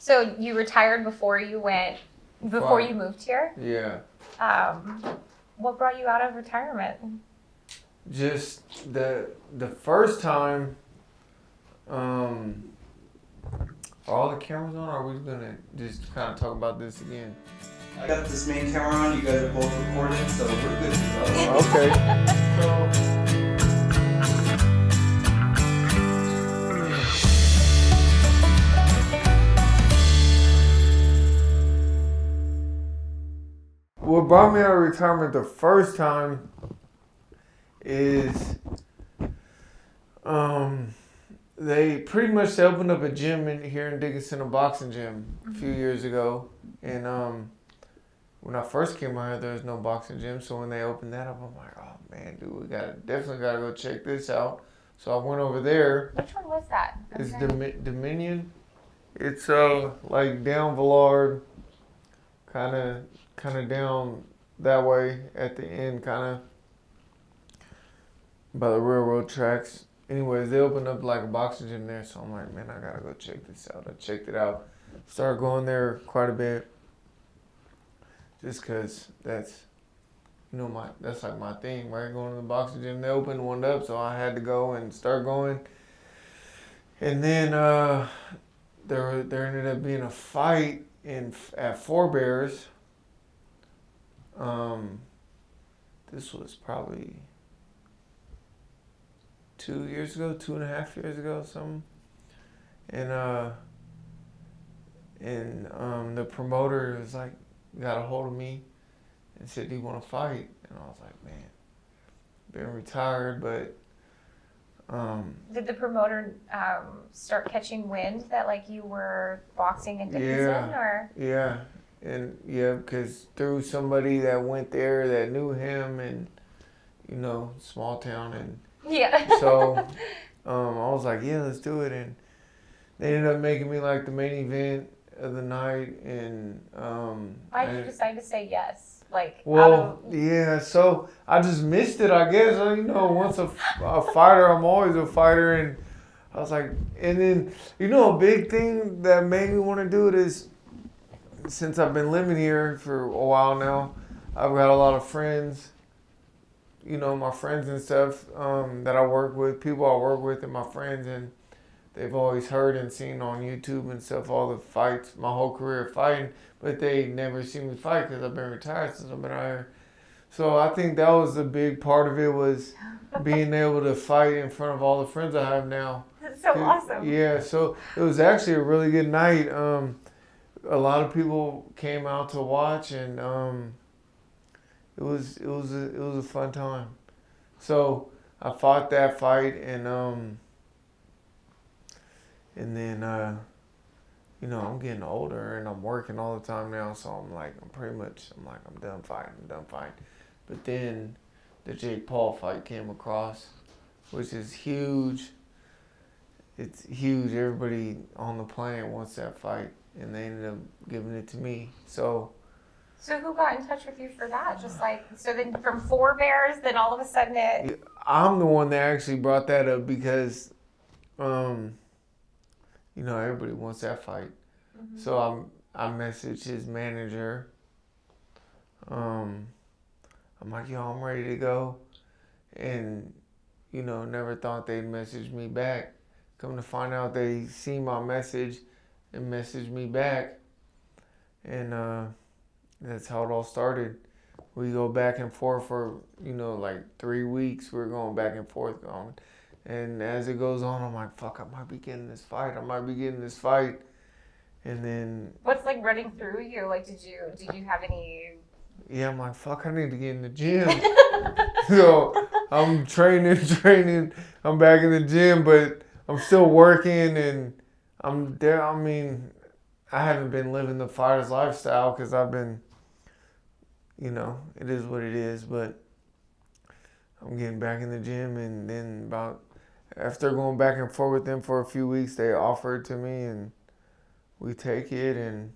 So you retired before you moved here? Yeah. What brought you out of retirement? Just the first time, are all the cameras on, or are we gonna just kind of talk about this again? I got this main camera on, you guys are both recording, so we're good to go. Okay. So what brought me out of retirement the first time is they pretty much opened up a gym here in Dickinson, a boxing gym, a few years ago. And when I first came out here, there was no boxing gym. So when they opened that up, I'm like, oh man, dude, we definitely gotta go check this out. So I went over there. Which one was that? It's Dominion. It's like down Villard, kind of down that way at the end, kind of by the railroad tracks. Anyways, they opened up like a boxing gym there, so I'm like, man, I gotta go check this out. I checked it out. Started going there quite a bit, just cause that's, that's like my thing, right? Going to the boxing gym. They opened one up, so I had to go and start going. And then there ended up being a fight at Four Bears. This was probably 2 years ago, 2.5 years ago, something. And the promoter was like, got a hold of me and said, "Do you want to fight?" And I was like, man, been retired, but. Did the promoter start catching wind that like you were boxing in Dickinson, or? Yeah, and because through somebody that went there that knew him, and small town, and so I was like, yeah, let's do it, and they ended up making me like the main event of the night, and why did you decide to say yes? So I just missed it, I guess. Once a fighter, I'm always a fighter, and I was like, and then a big thing that made me want to do it is, since I've been living here for a while now, I've got a lot of friends, my friends and stuff that I work with, people I work with, and my friends, and they've always heard and seen on YouTube and stuff all the fights, my whole career fighting, but they never seen me fight because I've been retired since I've been out here. So I think that was a big part of it, was being able to fight in front of all the friends I have now. That's so awesome. Yeah, so it was actually a really good night. A lot of people came out to watch, and it was a fun time. So I fought that fight, and then I'm getting older and I'm working all the time now, so I'm done fighting. But then the Jake Paul fight came across, which is huge. It's huge. Everybody on the planet wants that fight, and they ended up giving it to me. So who got in touch with you for that? So then from Four Bears, then all of a sudden I'm the one that actually brought that up because everybody wants that fight. Mm-hmm. So I messaged his manager. I'm like, yo, I'm ready to go. And, never thought they'd message me back. Come to find out, they seen my message and messaged me back. And that's how it all started. We go back and forth for, like 3 weeks. We're going back and forth. And as it goes on, I'm like, fuck, I might be getting this fight. And then... What's like running through you? Like, did you have any... Yeah, I'm like, fuck, I need to get in the gym. So I'm training. I'm back in the gym, but I'm still working, and I'm there. I mean, I haven't been living the fighter's lifestyle because I've been, it is what it is, but I'm getting back in the gym, and then after going back and forth with them for a few weeks, they offered to me, and we take it, and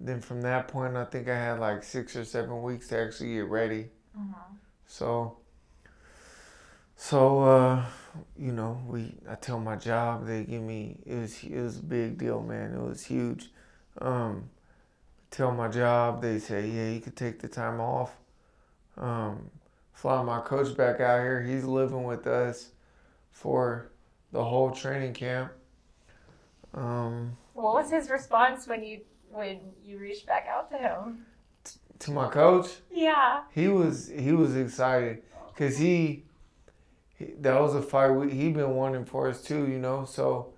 then from that point, I think I had like 6 or 7 weeks to actually get ready. Mm-hmm. So So, I tell my job, they give me, it was a big deal, man. It was huge. Tell my job, they say, yeah, you could take the time off. Fly my coach back out here. He's living with us for the whole training camp. What was his response when you reached back out to him? To my coach? Yeah. He was excited because that was a fight he'd been wanting for us too, So,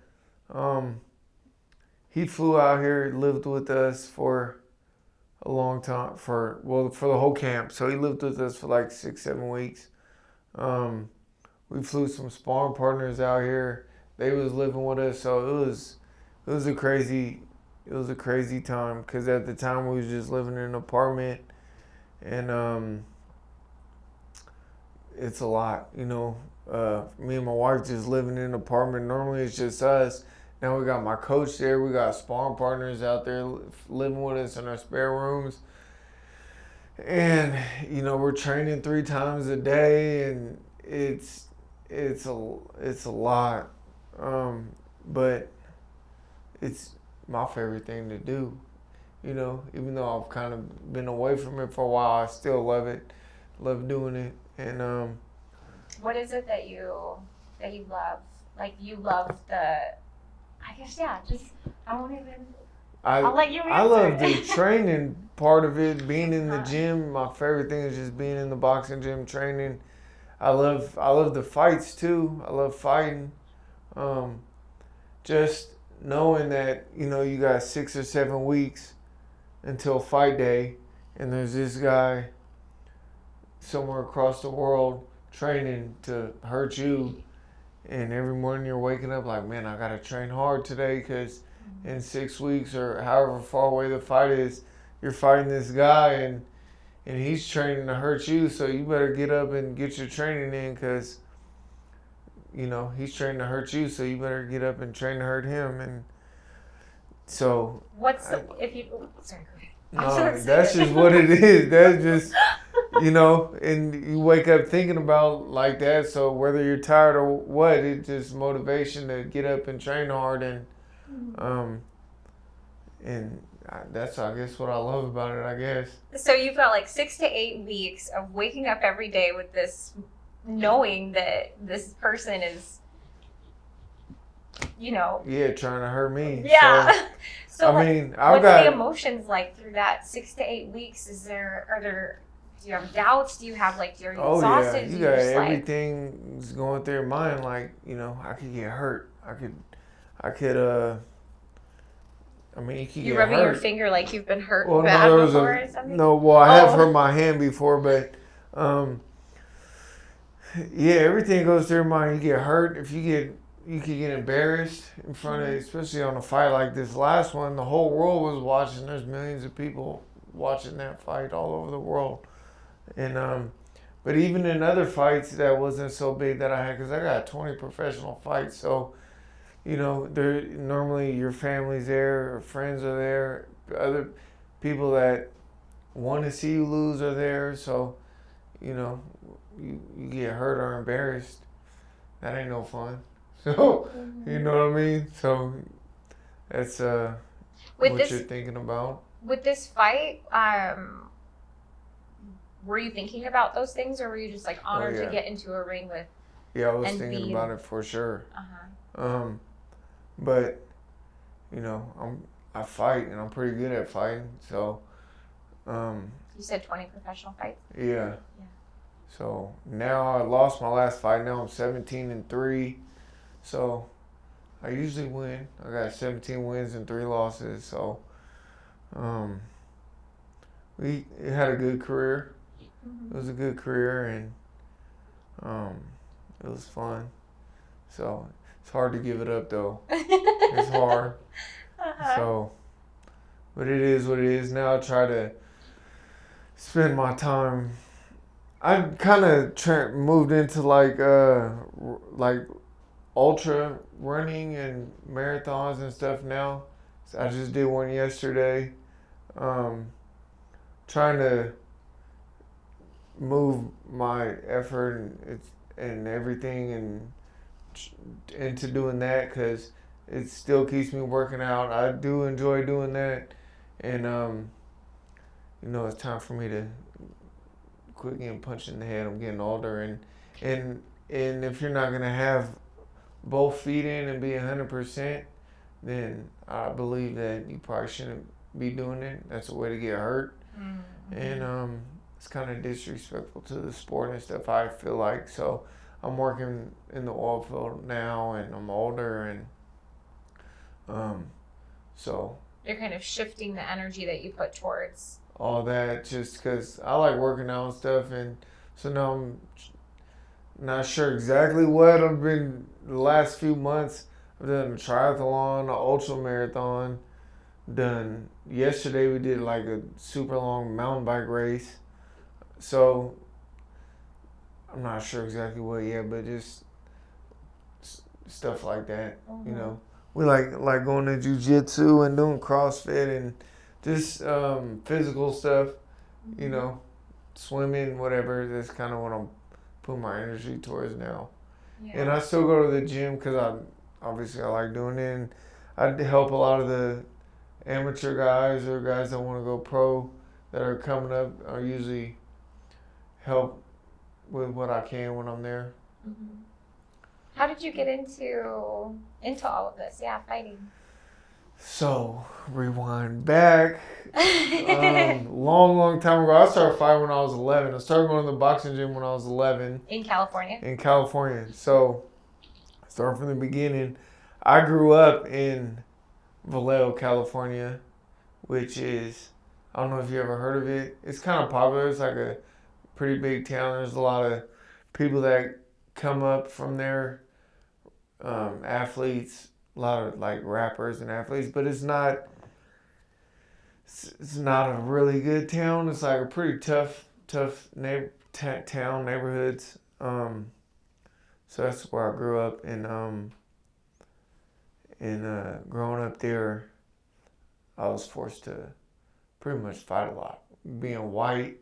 he flew out here, lived with us for a long time for the whole camp. So he lived with us for like 6-7 weeks. We flew some sparring partners out here. They was living with us, so it was a crazy time because at the time we was just living in an apartment, and it's a lot, Me and my wife just living in an apartment. Normally it's just us. Now we got my coach there. We got sparring partners out there living with us in our spare rooms. And, we're training 3 times a day, and it's a lot. But it's my favorite thing to do. Even though I've kind of been away from it for a while, I still love it. Love doing it. And what is it that you love? Like, you love I guess, yeah, just, I'll let you answer. I love the training part of it, being in the gym. My favorite thing is just being in the boxing gym training. I love the fights too. I love fighting. Just knowing that, you got 6 or 7 weeks until fight day, and there's this guy somewhere across the world training to hurt you. And every morning you're waking up like, man, I got to train hard today because in 6 weeks or however far away the fight is, you're fighting this guy and he's training to hurt you. So you better get up and get your training in because, he's training to hurt you. So you better get up and train to hurt him. And so. Sorry, go ahead. That's just what it is. That's just, and you wake up thinking about like that. So whether you're tired or what, it's just motivation to get up and train hard. And that's, I guess, what I love about it, I guess. So you've got like 6 to 8 weeks of waking up every day with this, knowing that this person is, Yeah, trying to hurt me. Yeah. So I've what's the emotions like through that 6 to 8 weeks? Do you have doubts? Do you have you're exhausted? Yeah, you got everything's going through your mind. Like, I could get hurt. I could. You could You're get rubbing hurt. your finger like you've been hurt Well, bad before or something? No, well, I have hurt my hand before, but yeah, everything goes through your mind. You get hurt. You could get embarrassed in front of, especially on a fight like this last one. The whole world was watching. There's millions of people watching that fight all over the world. And but even in other fights that wasn't so big that I had, because I got 20 professional fights, so there normally your family's there, or friends are there, other people that want to see you lose are there. So you get hurt or embarrassed, that ain't no fun. So you know what I mean. So that's what you're thinking about with this fight. Were you thinking about those things, or were you just honored to get into a ring with? Yeah, I was thinking about it for sure. But I fight and I'm pretty good at fighting. So you said 20 professional fights. Yeah. So now I lost my last fight. Now I'm 17-3. So I usually win. I got 17 wins and 3 losses. So we had a good career. It was a good career, and it was fun. So it's hard to give it up, though. It's hard. So, but it is what it is. Now I try to spend my time. I kind of moved into like ultra running and marathons and stuff now. So I just did one yesterday. Trying to move my effort, and and everything, and into doing that because it still keeps me working out. I do enjoy doing that, and it's time for me to quit getting punched in the head. I'm getting older, and if you're not gonna have both feet in and be 100%, then I believe that you probably shouldn't be doing it. That's a way to get hurt, and it's kind of disrespectful to the sport and stuff, I feel like. So I'm working in the oil field now, and I'm older, and so you're kind of shifting the energy that you put towards all that, just because I like working out and stuff, and so now I'm not sure exactly what I've been the last few months. I've done a triathlon, an ultra marathon. Done yesterday. We did like a super long mountain bike race. So I'm not sure exactly what yet, but just stuff like that. We like going to jiu-jitsu and doing CrossFit and just physical stuff. Swimming, whatever. That's kind of what I'm putting my energy towards now. Yeah. And I still go to the gym because I like doing it. And I help a lot of the amateur guys or guys that want to go pro that are coming up. I usually help with what I can when I'm there. How did you get into all of this? Yeah, fighting. So, rewind back. Long time ago. I started fighting when I was 11. I started going to the boxing gym when I was 11. In California? In California. So, starting from the beginning, I grew up in Vallejo, California, which is, I don't know if you ever heard of it. It's kind of popular. It's like a pretty big town. There's a lot of people that come up from there, athletes, a lot of like rappers and athletes, but it's not a really good town. It's like a pretty tough town, neighborhoods. So that's where I grew up, and growing up there, I was forced to pretty much fight a lot. Being white,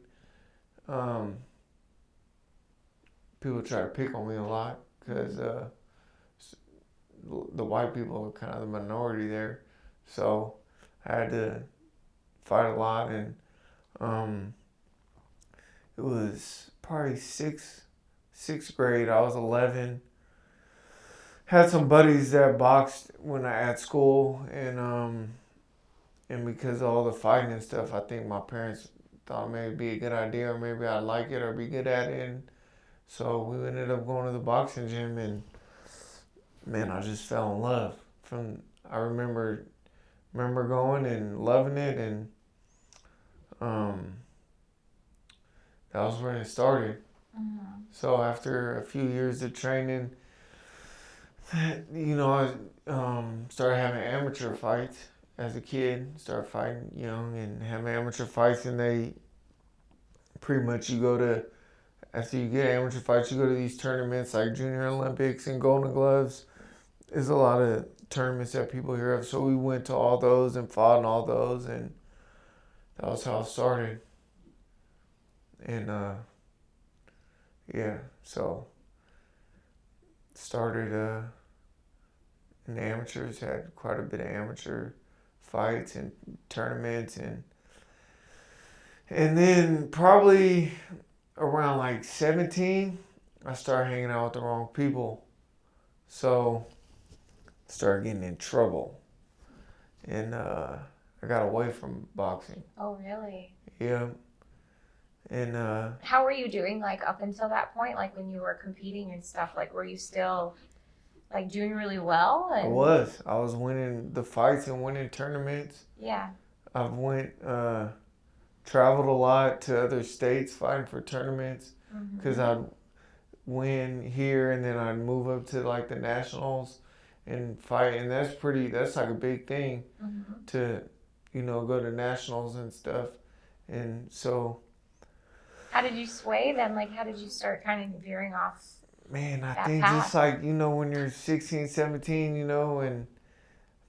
people try to pick on me a lot because the white people are kind of the minority there. So I had to fight a lot, and it was probably sixth grade. I was 11. Had some buddies that boxed when I at school, and because of all the fighting and stuff, I think my parents thought maybe it'd be a good idea, or maybe I'd like it or be good at it. And so we ended up going to the boxing gym, and man, I just fell in love. I remember going and loving it, and that was when it started. So after a few years of training, I started having amateur fights as a kid. Started fighting young and having amateur fights, and they pretty much after you get amateur fights, you go to these tournaments like Junior Olympics and Golden Gloves. There's a lot of tournaments that people hear of, so we went to all those and fought in all those, and that was how it started. And so started in the amateurs, had quite a bit of amateur fights and tournaments, and then probably around like 17, I started hanging out with the wrong people. So started getting in trouble, and I got away from boxing. Oh, really? Yeah. And how were you doing, like, up until that point, like when you were competing and stuff? Like, were you still like doing really well? I was winning the fights and winning tournaments. Yeah. I've traveled a lot to other states fighting for tournaments, because I'd win here and then I'd move up to like the nationals and fight, and that's like a big thing to go to nationals and stuff. And so how did you sway then? Like, how did you start kind of veering off? Man, I think path? Just like, when you're 16, 17, and I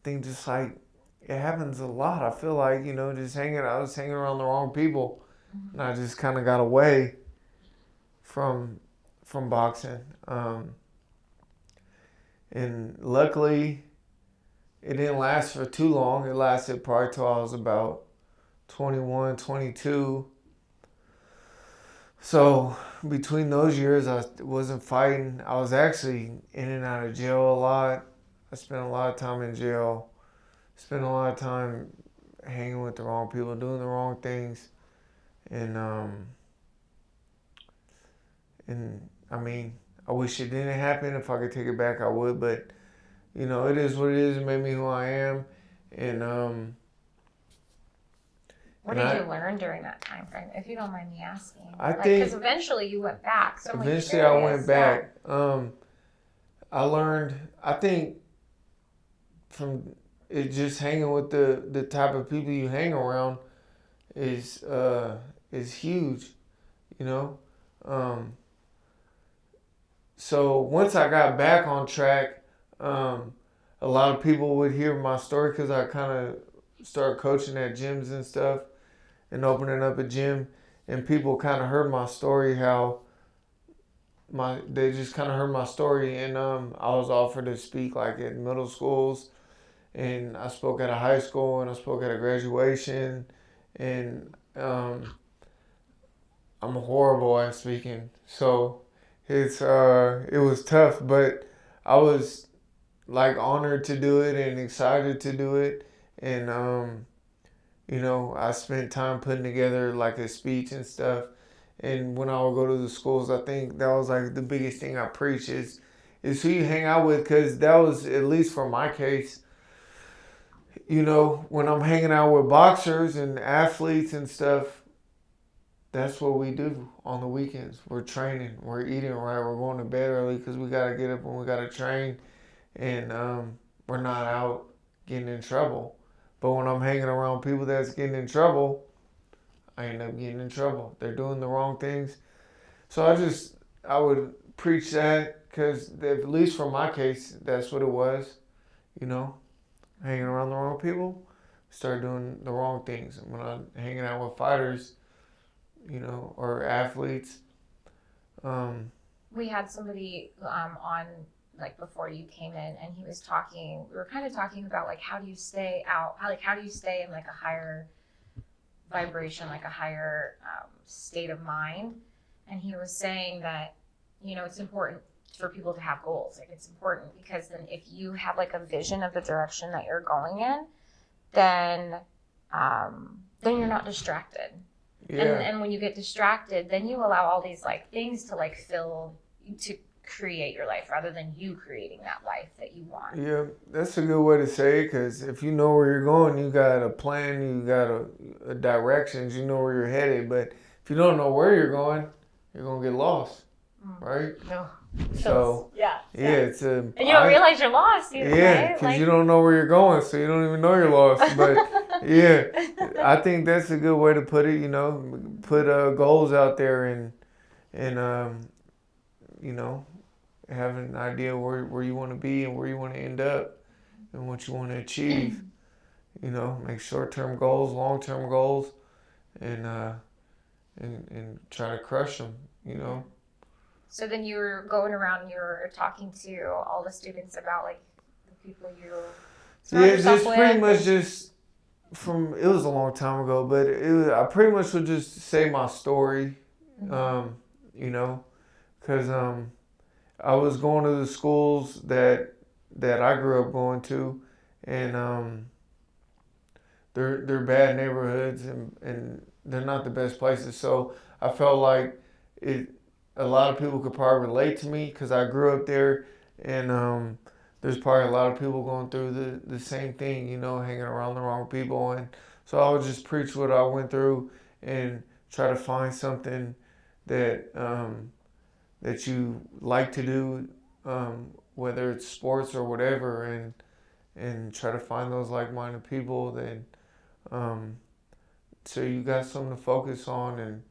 think just like it happens a lot. I feel like, just I was hanging around the wrong people, and I just kind of got away from from boxing. And luckily, it didn't last for too long. It lasted probably till I was about 21, 22. So between those years, I wasn't fighting. I was actually in and out of jail a lot. I spent a lot of time in jail. Spent a lot of time hanging with the wrong people, doing the wrong things. And I mean, I wish it didn't happen. If I could take it back, I would. But, you know, it is what it is. It made me who I am. And what did you learn during that time frame, if you don't mind me asking? I think because eventually you went back. So eventually I went back. I learned. I think from it just hanging with the type of people you hang around is huge, you know. So once I got back on track, a lot of people would hear my story because I kind of started coaching at gyms and stuff and opening up a gym, and people kind of heard my story, they just kind of heard my story, and I was offered to speak like at middle schools, and I spoke at a high school, and I spoke at a graduation, and I'm horrible at speaking, so it was tough, but I was like honored to do it and excited to do it, and you know, I spent time putting together like a speech and stuff. And when I would go to the schools, I think that was like the biggest thing I preach is who you hang out with, because that was, at least for my case, you know, when I'm hanging out with boxers and athletes and stuff, that's what we do on the weekends. We're training, we're eating right, we're going to bed early because we got to get up and we got to train, and we're not out getting in trouble. But when I'm hanging around people that's getting in trouble, I end up getting in trouble. They're doing the wrong things. So I would preach that because, at least for my case, that's what it was. You know, hanging around the wrong people, start doing the wrong things. And when I'm hanging out with fighters, you know, or athletes. We had somebody on like before you came in, and we were kind of talking about like how do you stay in like a higher vibration, like a higher state of mind. And he was saying that, you know, it's important for people to have goals. Like, it's important because then if you have like a vision of the direction that you're going in, then you're not distracted. Yeah. And when you get distracted, then you allow all these like things to like to create your life rather than you creating that life that you want. Yeah, that's a good way to say it, because if you know where you're going, you got a plan, you got a directions, you know where you're headed. But if you don't know where you're going to get lost, right? No. So yeah, it's a. And you don't realize you're lost either, yeah, right? because you don't know where you're going, so you don't even know you're lost. But yeah, I think that's a good way to put it. You know, put goals out there and you know, have an idea where you want to be and where you want to end up and what you want to achieve. You know, make short-term goals, long-term goals, and try to crush them. You know. So then you were going around and you were talking to all the students about like the people you surround yourself just with. pretty much just it was a long time ago, but I pretty much would just say my story, you know, because I was going to the schools that I grew up going to, and they're bad neighborhoods and they're not the best places. So I felt like a lot of people could probably relate to me because I grew up there, and there's probably a lot of people going through the same thing, you know, hanging around the wrong people. And so I would just preach what I went through and try to find something that you like to do, whether it's sports or whatever, and try to find those like-minded people that so you got something to focus on and,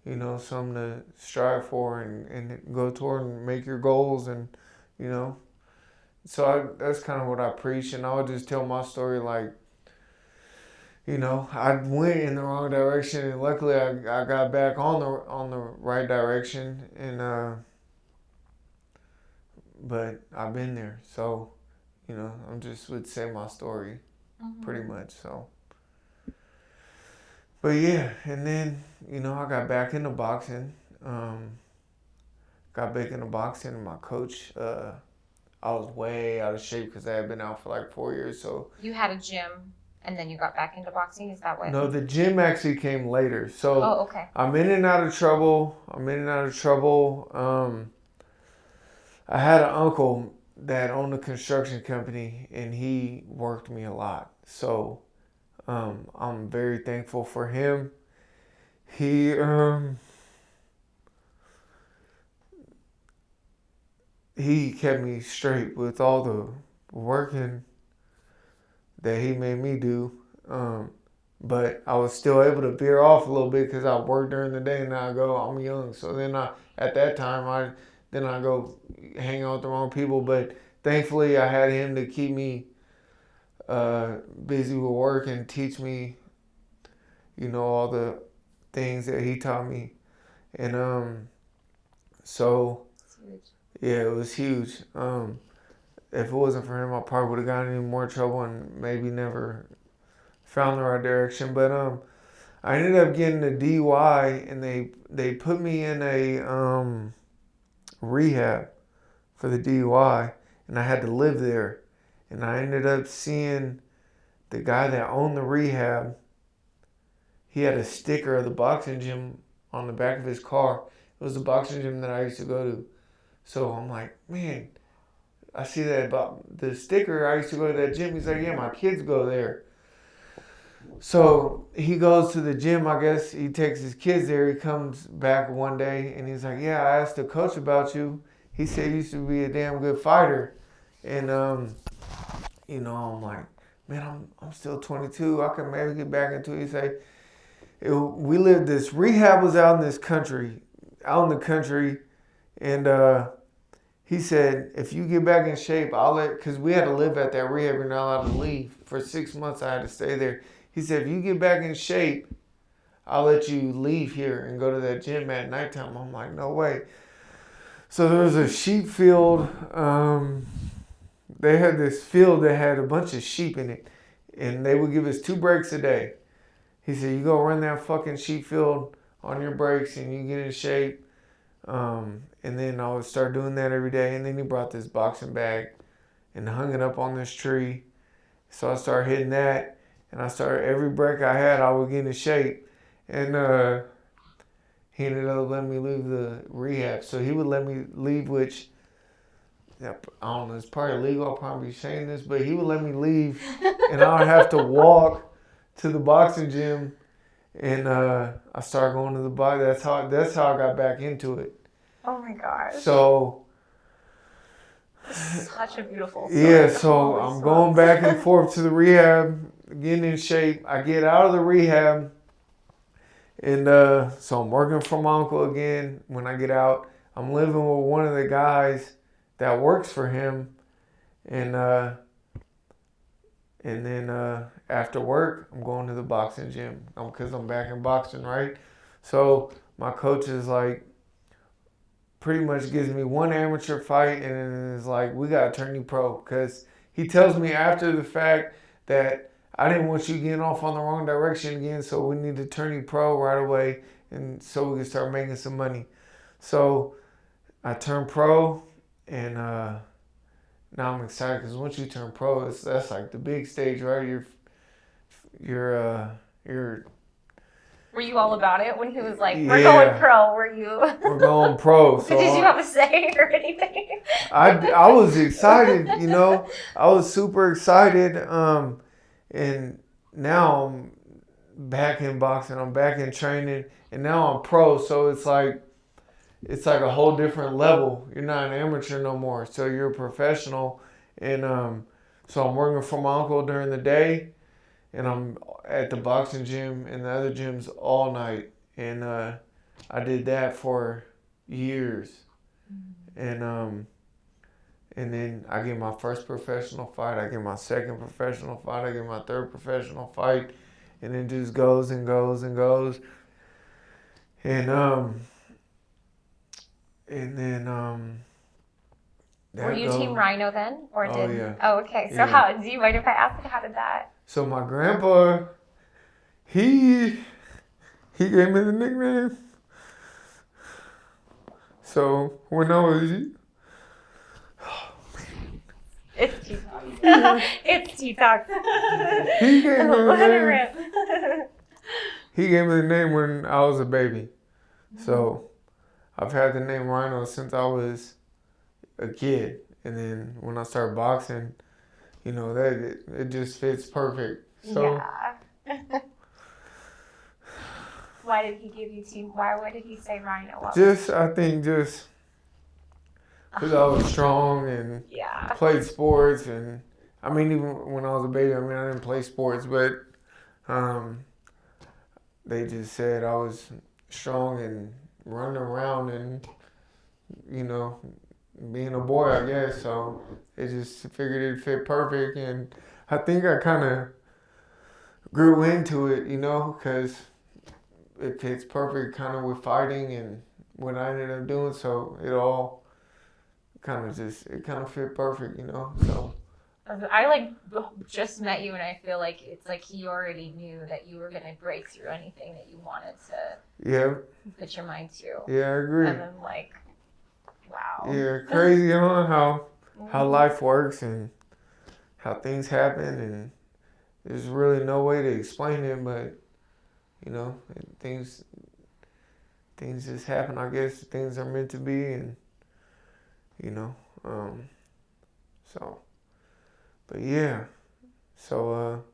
you know, something to strive for and go toward and make your goals, and, you know. So that's kind of what I preach, and I would just tell my story like, you know, I went in the wrong direction, and luckily I got back on the right direction, and but I've been there. So, I'm just would say my story pretty much. So, but yeah, and then, I got back into boxing. And my coach, I was way out of shape because I had been out for like 4 years. So you had a gym and then you got back into boxing. Is that what? no, the gym actually came later. So okay. I'm in and out of trouble. I had an uncle that owned a construction company, and he worked me a lot. So I'm very thankful for him. He kept me straight with all the working that he made me do. But I was still able to veer off a little bit because I work during the day, and I go, I'm young. So then at that time, I go hang out with the wrong people. But thankfully, I had him to keep me busy with work and teach me, all the things that he taught me. And so, yeah, it was huge. If it wasn't for him, I probably would have gotten in more trouble and maybe never found the right direction. But I ended up getting a DUI, and they put me in a rehab for the DUI, and I had to live there. And I ended up seeing the guy that owned the rehab. He had a sticker of the boxing gym on the back of his car. It was the boxing gym that I used to go to. So I'm like, man, I see that about the sticker. I used to go to that gym. He's like, yeah, my kids go there. So he goes to the gym, I guess. He takes his kids there. He comes back one day, and he's like, yeah, I asked the coach about you. He said you used to be a damn good fighter. And, I'm like, man, I'm still 22. I can maybe get back into it. He said, this rehab was out in the country. And he said, if you get back in shape, because we had to live at that rehab. You're not allowed to leave. For 6 months, I had to stay there. He said, if you get back in shape, I'll let you leave here and go to that gym at nighttime. I'm like, no way. So there was a sheep field. They had this field that had a bunch of sheep in it, and they would give us 2 breaks a day. He said, you go run that fucking sheep field on your breaks and you get in shape. And then I would start doing that every day. And then he brought this boxing bag and hung it up on this tree. So I started hitting that. And every break I had, I would get in shape. And he ended up letting me leave the rehab. So he would let me leave, which, I don't know, it's probably illegal. I'll probably be saying this. But he would let me leave. And I would have to walk to the boxing gym. And I started going to the body. That's how I got back into it. Oh my gosh. So such a beautiful story. Yeah, so I'm going back and forth to the rehab, getting in shape. I get out of the rehab, and so I'm working for my uncle again. When I get out, I'm living with one of the guys that works for him, and then after work, I'm going to the boxing gym because I'm back in boxing, right? So my coach is like, pretty much gives me one amateur fight and then is like, we got to turn you pro. Because he tells me after the fact that I didn't want you getting off on the wrong direction again, so we need to turn you pro right away and so we can start making some money. So I turned pro, and now I'm excited because once you turn pro, that's like the big stage, right? You're Were you all about it when he was like, we're going pro? Were you? We're going pro. So did you have a say or anything? I was excited, I was super excited. And now I'm back in boxing. I'm back in training, and now I'm pro. So it's like a whole different level. You're not an amateur no more. So you're a professional. And so I'm working for my uncle during the day, and I'm at the boxing gym and the other gyms all night. And I did that for years. And then I get my first professional fight. I get my second professional fight. I get my third professional fight. And it just goes and goes and goes. And then Were you Team Rhino then, or Oh, did? yeah. Oh, okay. So Yeah. how do you mind if I ask? How did that? So my grandpa, he gave me the nickname. So when I was It's T-Talk. It's T-Talk. he gave me the Let it name. rip. He gave me the name when I was a baby. So I've had the name Rhino since I was a kid. And then when I started boxing, you know, that it just fits perfect. So Yeah. Why did he give you team? Why did he say Rhino? I think just because I was strong and Yeah. played sports. And I mean, even when I was a baby, I mean, I didn't play sports, but they just said I was strong and running around and, you know, being a boy, I guess. So it just figured it fit perfect. And I think I kind of grew into it, you know, because it fits perfect kind of with fighting and what I ended up doing. So it all kind of fit perfect, you know. So I just met you, and I feel like it's like he already knew that you were gonna break through anything that you wanted to put your mind to. Yeah, I agree. And then wow. Yeah, crazy on how life works and how things happen, and there's really no way to explain it, but you know, things just happen. I guess things are meant to be, and you know, so. But yeah, so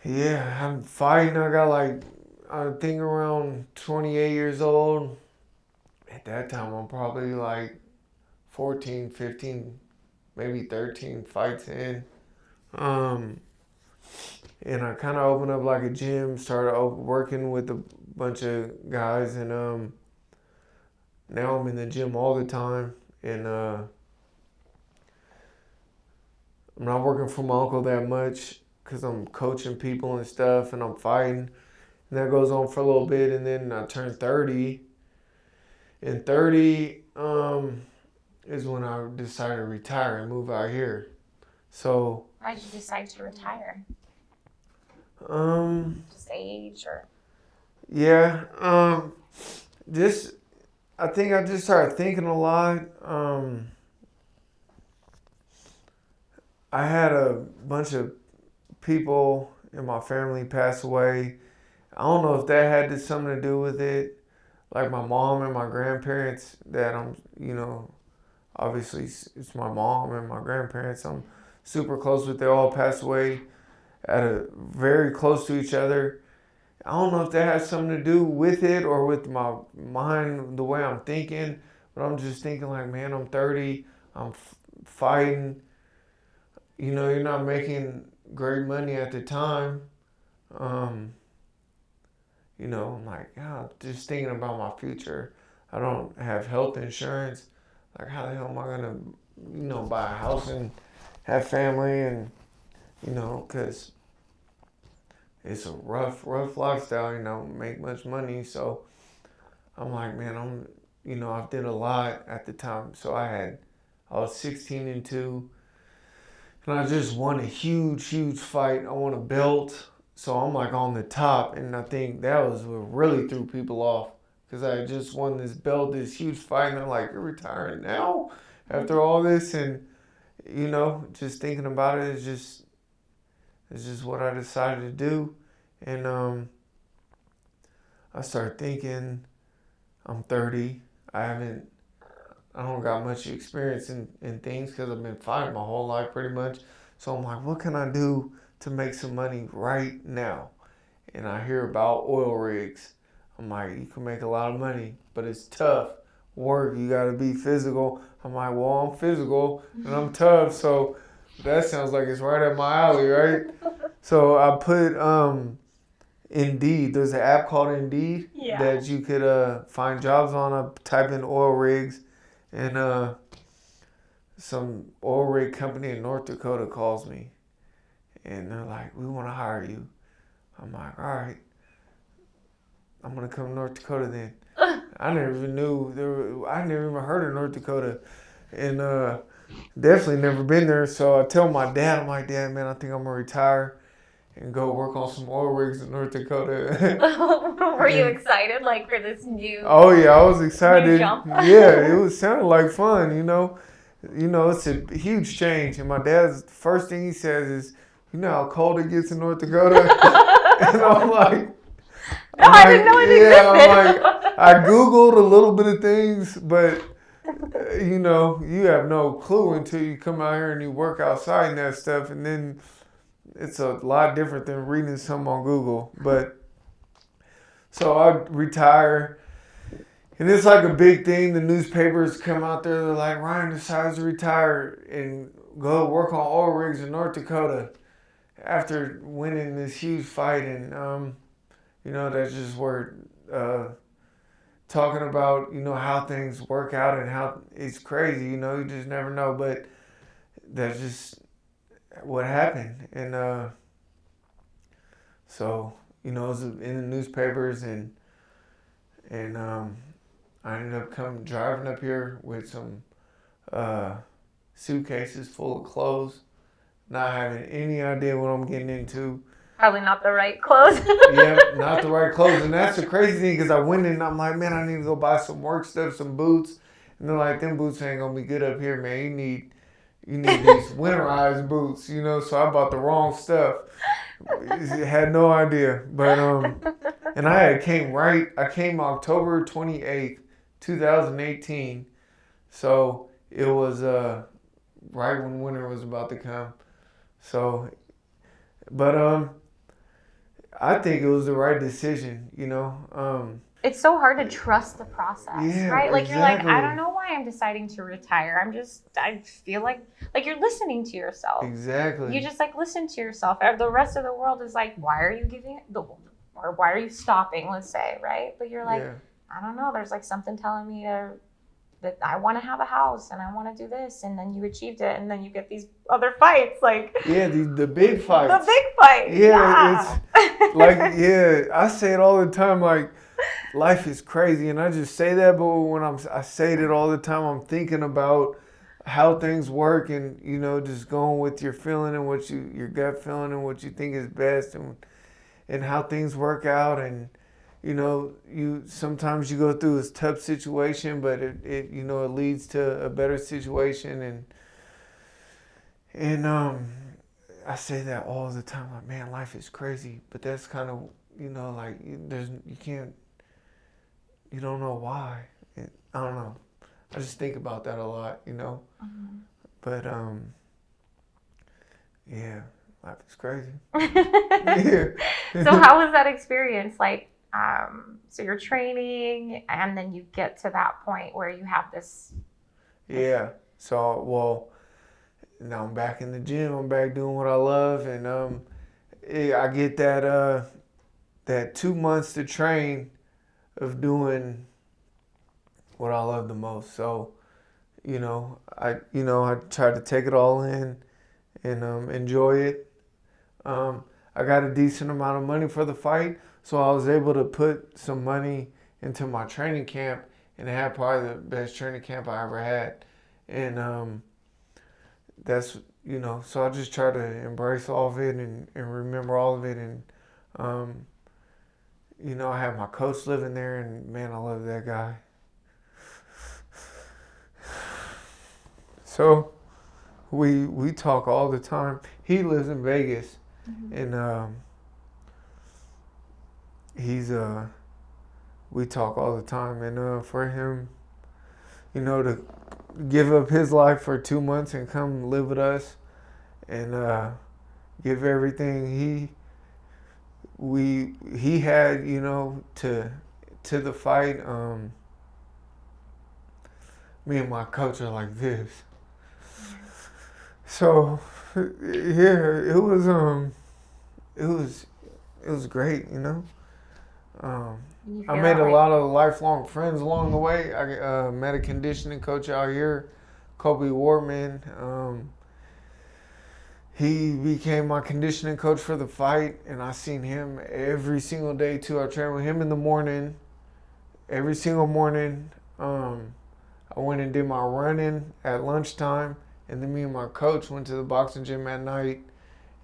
yeah, I'm fighting. I got I think around 28 years old. At that time, I'm probably 14, 15, maybe 13 fights in. And I kind of opened up a gym, started working with a bunch of guys, and now I'm in the gym all the time, and I'm not working for my uncle that much because I'm coaching people and stuff, and I'm fighting, and that goes on for a little bit, and then I turn 30, and 30 is when I decided to retire and move out here. So why did you decide to retire? Just age or? Yeah, I think I just started thinking a lot. I had a bunch of people in my family pass away. I don't know if that had something to do with it. Like my mom and my grandparents that obviously it's my mom and my grandparents I'm super close with. They all passed away very close to each other. I don't know if that has something to do with it or with my mind, the way I'm thinking, but I'm just thinking man, I'm 30, I'm fighting. You know, you're not making great money at the time. You know, I'm just thinking about my future. I don't have health insurance. How the hell am I gonna, buy a house and have family and, because it's a rough lifestyle, make much money. So I'm man, I did a lot at the time. So I was 16-2, and I just won a huge fight. I won a belt. So I'm on the top, and I think that was what really threw people off because I just won this belt, this huge fight, and they're you're retiring now after all this, and just thinking about it is just what I decided to do, and I started thinking, I'm 30, I don't got much experience in things because I've been fighting my whole life pretty much. So I'm what can I do to make some money right now? And I hear about oil rigs. I'm you can make a lot of money, but it's tough work. You got to be physical. I'm well, I'm physical and I'm tough. So that sounds like it's right up my alley, right? So I put Indeed. There's an app called Indeed that you could find jobs on. I type in oil rigs, and some oil rig company in North Dakota calls me, and they're we want to hire you. I'm all right, I'm gonna come to North Dakota then. I never even knew I never even heard of North Dakota. and definitely never been there. So I tell my dad, I'm like, Dad, man, I think I'm gonna retire and go work on some oil rigs in North Dakota. Were you excited, like, for this new? Oh yeah, I was excited. New jump? Yeah, it was sounded like fun. It's a huge change. And my dad's first thing he says is, "You know how cold it gets in North Dakota?" And I'm like, I didn't know it existed. I'm like, I googled a little bit of things, but you have no clue until you come out here and you work outside and that stuff, and then it's a lot different than reading something on Google. But so I retire, and it's like a big thing. The newspapers come out there, they're like, Ryan decides to retire and go work on oil rigs in North Dakota after winning this huge fight. And that's just where talking about how things work out and how it's crazy. You just never know, but that's just what happened. And so it was in the newspapers, and I ended up driving up here with some suitcases full of clothes, not having any idea what I'm getting into. Probably not the right clothes. Yeah, not the right clothes. And that's the crazy thing, because I went in and I'm like, man, I need to go buy some work stuff, some boots. And they're like, them boots ain't going to be good up here, man. You need these winterized boots, So I bought the wrong stuff. Had no idea. But, and I came October 28th, 2018. So it was right when winter was about to come. So, but, I think it was the right decision, It's so hard to trust the process, right? Like, exactly. You're like, I don't know why I'm deciding to retire. I feel like you're listening to yourself. Exactly. You just listen to yourself. The rest of the world is like, why are you or why are you stopping, let's say, right? But you're like, I don't know. There's something telling me that I want to have a house and I want to do this, and then you achieved it, and then you get these other fights, the big fights. The big fight. Yeah, it's I say it all the time, life is crazy, and I just say that, but when I say it all the time, I'm thinking about how things work, and just going with your feeling and what your gut feeling and what you think is best, and how things work out. And you sometimes you go through a tough situation, but it leads to a better situation. And I say that all the time, man, life is crazy, but that's kind of you don't know why. I don't know. I just think about that a lot, Mm-hmm. But life is crazy. Yeah. So how was that experience? So you're training, and then you get to that point where you have this. Yeah. So, now I'm back in the gym. I'm back doing what I love, and I get that 2 months to train of doing what I love the most. So, I try to take it all in and enjoy it. I got a decent amount of money for the fight, so I was able to put some money into my training camp, and I had probably the best training camp I ever had. And that's, so I just try to embrace all of it and remember all of it. And, I have my coach living there, and man, I love that guy. So we talk all the time. He lives in Vegas, mm-hmm. and we talk all the time. And for him, to give up his life for 2 months and come live with us and give everything he had, to the fight. Me and my coach are like this. So yeah, it was great, I made a lot of lifelong friends along the way. I met a conditioning coach out here, Kobe Wartman. He became my conditioning coach for the fight, and I seen him every single day too. I trained with him in the morning, every single morning. I went and did my running at lunchtime, and then me and my coach went to the boxing gym at night,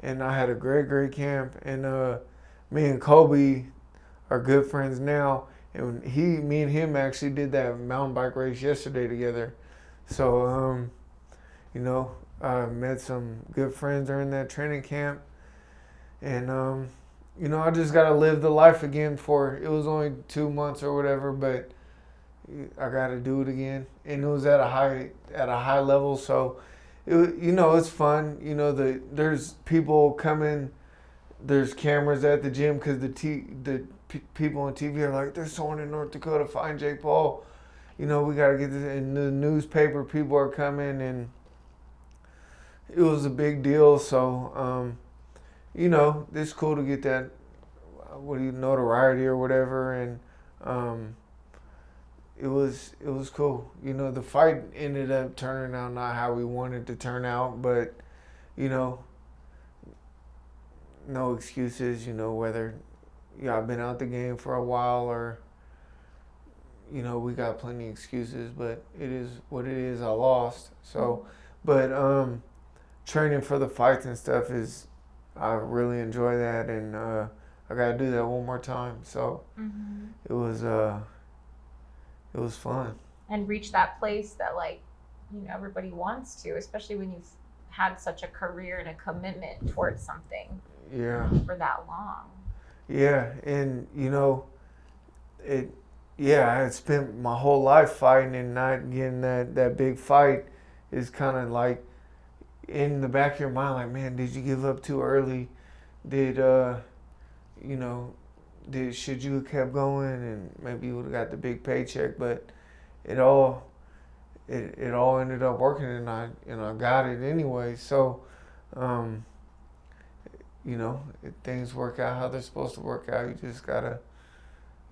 and I had a great camp. And me and Kobe are good friends now, and me and him actually did that mountain bike race yesterday together. So you know, I met some good friends during that training camp, and you know, I just gotta live the life again. For it was only 2 months or whatever, but I gotta do it again, and it was at a high level. So, you know, it's fun. You know, there's people coming. There's cameras at the gym because people on TV are like, there's someone in North Dakota, find Jake Paul. You know, we gotta get this in the newspaper. People are coming, and it was a big deal. So, you know, it's cool to get that, notoriety or whatever, and it was cool. You know, the fight ended up turning out not how we wanted to turn out, but you know, no excuses. You know, whether I've been out the game for a while, or you know, we got plenty of excuses, but it is what it is. I lost. So, but training for the fights and stuff I really enjoy that, and I gotta do that one more time. So it was fun. And reach that place that, like, you know, everybody wants to, especially when you've had such a career and a commitment towards something. Yeah. For that long. Yeah, and you know, I had spent my whole life fighting, and not getting that big fight is kind of like in the back of your mind, like, man, did you give up too early? Did you know? Should you have kept going, and maybe you would have got the big paycheck? But it all ended up working, and I got it anyway. So, you know, if things work out how they're supposed to work out, you just gotta,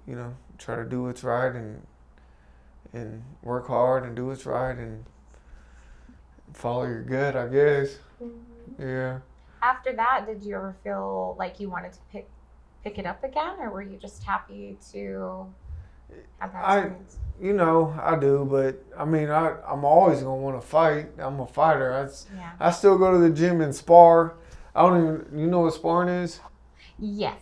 you know, try to do what's right, and work hard and do what's right, and follow your gut, I guess. Mm-hmm. Yeah. After that, did you ever feel like you wanted to pick it up again, or were you just happy to have that experience? You know, I do, but I mean, I'm always gonna want to fight. I'm a fighter. I still go to the gym and spar. You know what sparring is? Yes.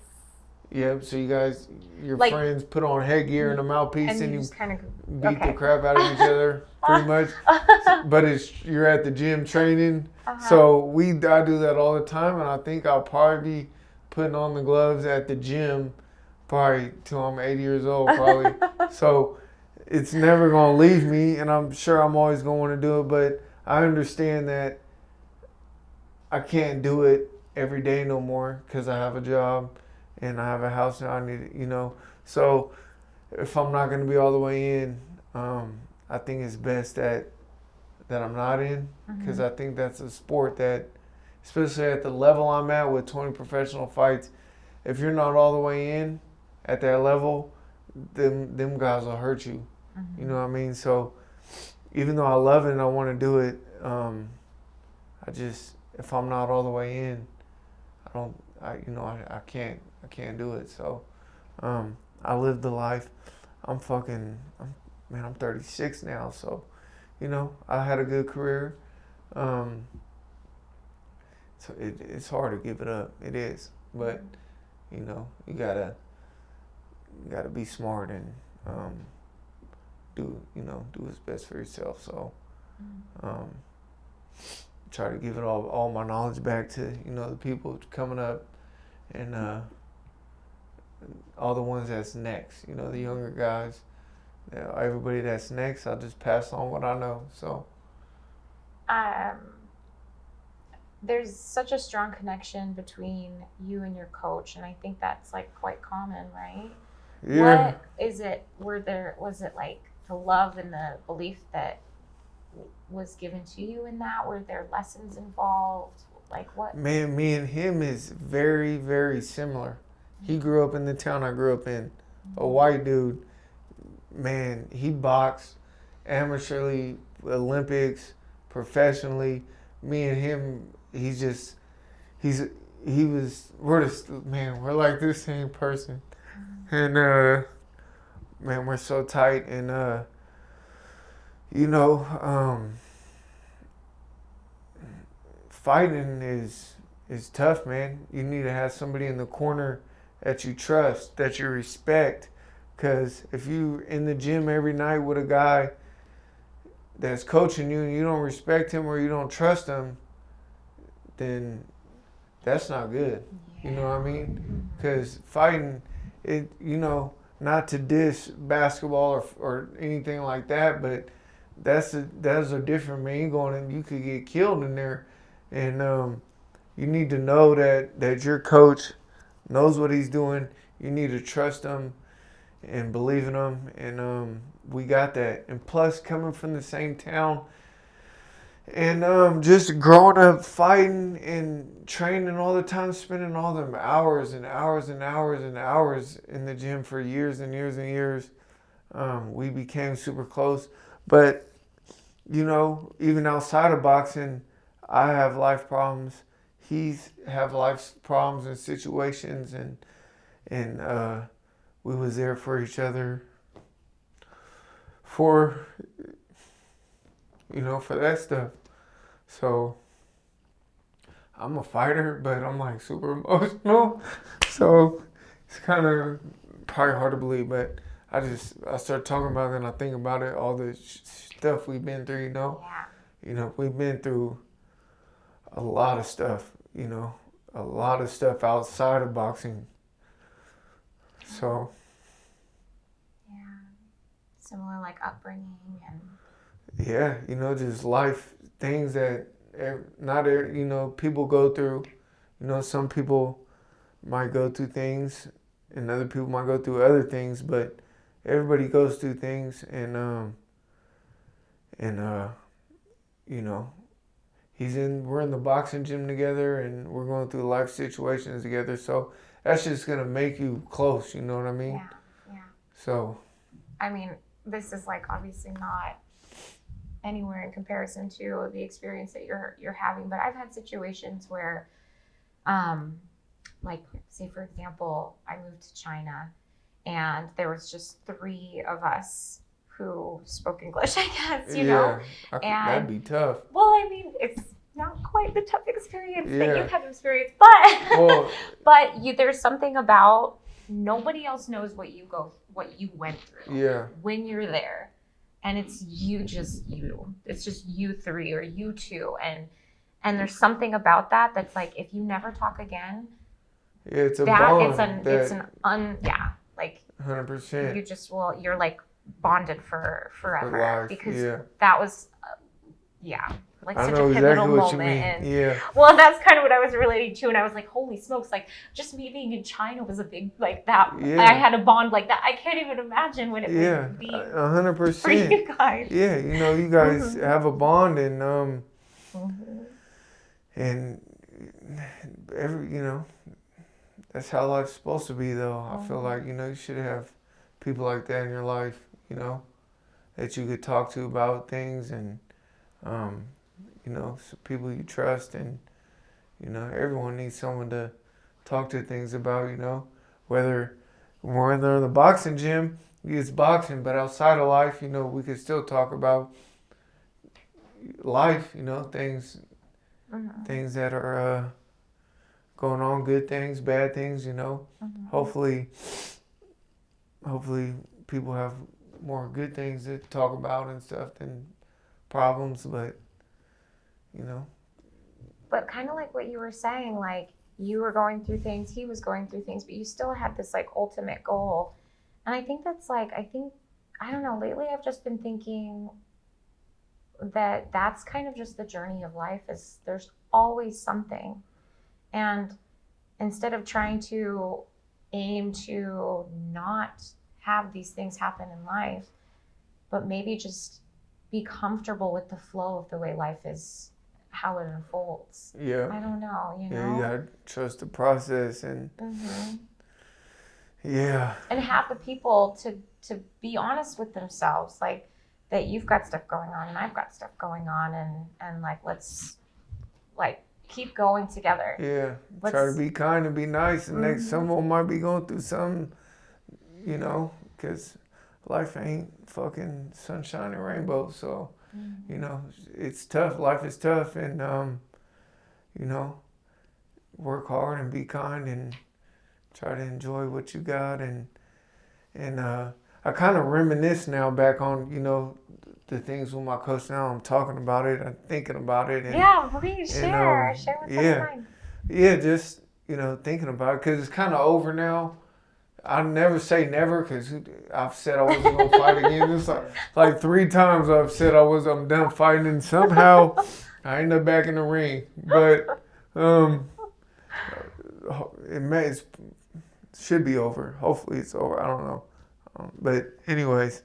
Yep. So you guys, your like, friends put on headgear and a mouthpiece, and you just kind of beat the crap out of each other, pretty much. But you're at the gym training. So I do that all the time, and I think I'll probably be putting on the gloves at the gym probably till I'm 80 years old, probably. So it's never going to leave me, and I'm sure I'm always going to want to do it, but I understand that I can't do it every day no more because I have a job and I have a house now I need, you know. So if I'm not going to be all the way in, I think it's best that I'm not in, because I think that's a sport that, especially at the level I'm at with 20 professional fights, if you're not all the way in at that level, them guys will hurt you. You know what I mean? So even though I love it and I want to do it, if I'm not all the way in, I can't do it. So I live the life. I'm 36 now, so you know, I had a good career. So it's hard to give it up. It is, but you know, you gotta be smart and do what's best for yourself. So try to give it all my knowledge back to, you know, the people coming up, and all the ones that's next. You know, the younger guys. Everybody that's next, I'll just pass on what I know. So there's such a strong connection between you and your coach, and I think that's like quite common, right? yeah. What is it? Was it like the love and the belief that was given to you in that? Were there lessons involved? Like what? Man, me and him is very, very similar. He grew up in the town I grew up in, a white dude. Man, he boxed amateurly, Olympics, professionally. Me and him, we're like the same person. And man, we're so tight. And you know, fighting is tough, man. You need to have somebody in the corner that you trust, that you respect. Because if you in the gym every night with a guy that's coaching you and you don't respect him or you don't trust him, then that's not good. You know what I mean? Because fighting, not to diss basketball or anything like that, but that's a different man going and you could get killed in there. And you need to know that your coach knows what he's doing. You need to trust him and believe in him. And we got that. And plus, coming from the same town and just growing up fighting and training all the time, spending all them hours and hours and hours and hours in the gym for years and years and years, we became super close. But, even outside of boxing, I have life problems. He's have life problems and situations, and we was there for each other for that stuff. So I'm a fighter, but I'm like super emotional. So it's kind of probably hard to believe, but I start talking about it and I think about it, all the stuff we've been through, Yeah. We've been through a lot of stuff, a lot of stuff outside of boxing. So. Yeah. Similar like upbringing and. Yeah, just life things that not people go through. Some people might go through things, and other people might go through other things. But everybody goes through things, and we're in the boxing gym together, and we're going through life situations together. So that's just gonna make you close. You know what I mean? Yeah. Yeah. So. I mean, this is like obviously not anywhere in comparison to the experience that you're having, but I've had situations where like say for example, I moved to China and there was just 3 of us who spoke English, I guess, you know. That'd be tough. Well, I mean, it's not quite the tough experience that you've had experienced, but there's something about nobody else knows what you went through when you're there. And it's just you. It's just you 3 or you 2. And there's something about that that's like, if you never talk again, it's a bond. Like 100%. you just you're like bonded forever. For life, because that was, like I such know a pivotal exactly what moment. you mean. And well, that's kind of what I was relating to. And I was like, holy smokes, like just me being in China was a big, like that. Yeah. I had a bond like that. I can't even imagine what it would be 100%. for you guys. Yeah, you guys have a bond and and that's how life's supposed to be though. I feel like, you should have people like that in your life, that you could talk to about things and so people you trust and everyone needs someone to talk to things about, whether we're in the boxing gym, it's boxing, but outside of life, we could still talk about life, things that are going on, good things, bad things, hopefully people have more good things to talk about and stuff than problems, but But kind of like what you were saying, like you were going through things, he was going through things, but you still had this like ultimate goal. And I think that's like, I don't know, lately I've just been thinking that that's kind of just the journey of life, is there's always something. And instead of trying to aim to not have these things happen in life, but maybe just be comfortable with the flow of the way life is, how it unfolds. Yeah. I don't know, Yeah, you gotta trust the process and and have the people to be honest with themselves, like that you've got stuff going on and I've got stuff going on and like let's like keep going together. Yeah. Try to be kind and be nice and next someone might be going through something, because life ain't fucking sunshine and rainbows. So, you know, it's tough. Life is tough, and you know, work hard and be kind and try to enjoy what you got. And I kind of reminisce now back on, you know, the things with my coach now. I'm talking about it, I'm thinking about it. And, yeah, please share. and, Share what's on yeah, your mind. yeah, just, you know, thinking about it because it's kind of over now. I never say never because I've said I wasn't gonna fight again. It's like 3 times I've said I'm done fighting, and somehow I end up back in the ring. But it should be over. Hopefully it's over. I don't know. But anyways,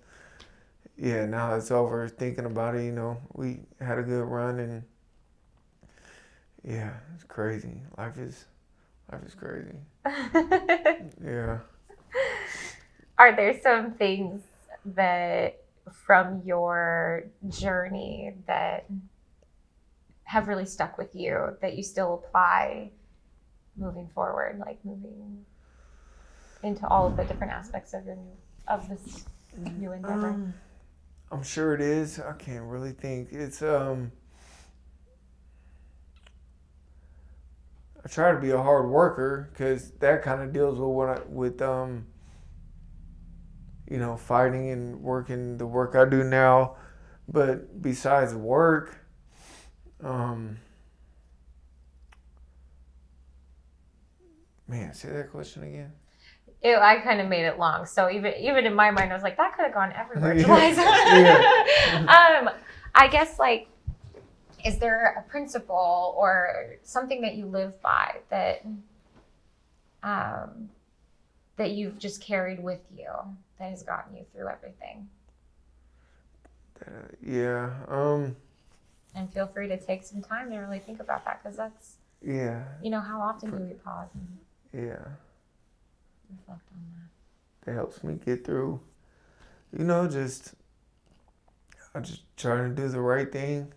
yeah, now it's over. Thinking about it, you know, we had a good run, and yeah, it's crazy. Life is crazy. Yeah. Are there some things that from your journey that have really stuck with you that you still apply moving forward, like moving into all of the different aspects of this new endeavor? I'm sure it is. I can't really think. It's I try to be a hard worker because that kind of deals with you know, fighting and working the work I do now. But besides work, man, say that question again. I kind of made it long, so even in my mind, I was like, that could have gone everywhere. Yeah. I guess, like, is there a principle or something that you live by that that you've just carried with you that has gotten you through everything? Yeah. And feel free to take some time to really think about that, because that's, Yeah. you know, how often do we pause and Yeah. reflect on that? That helps me get through. You know, I just try to do the right thing.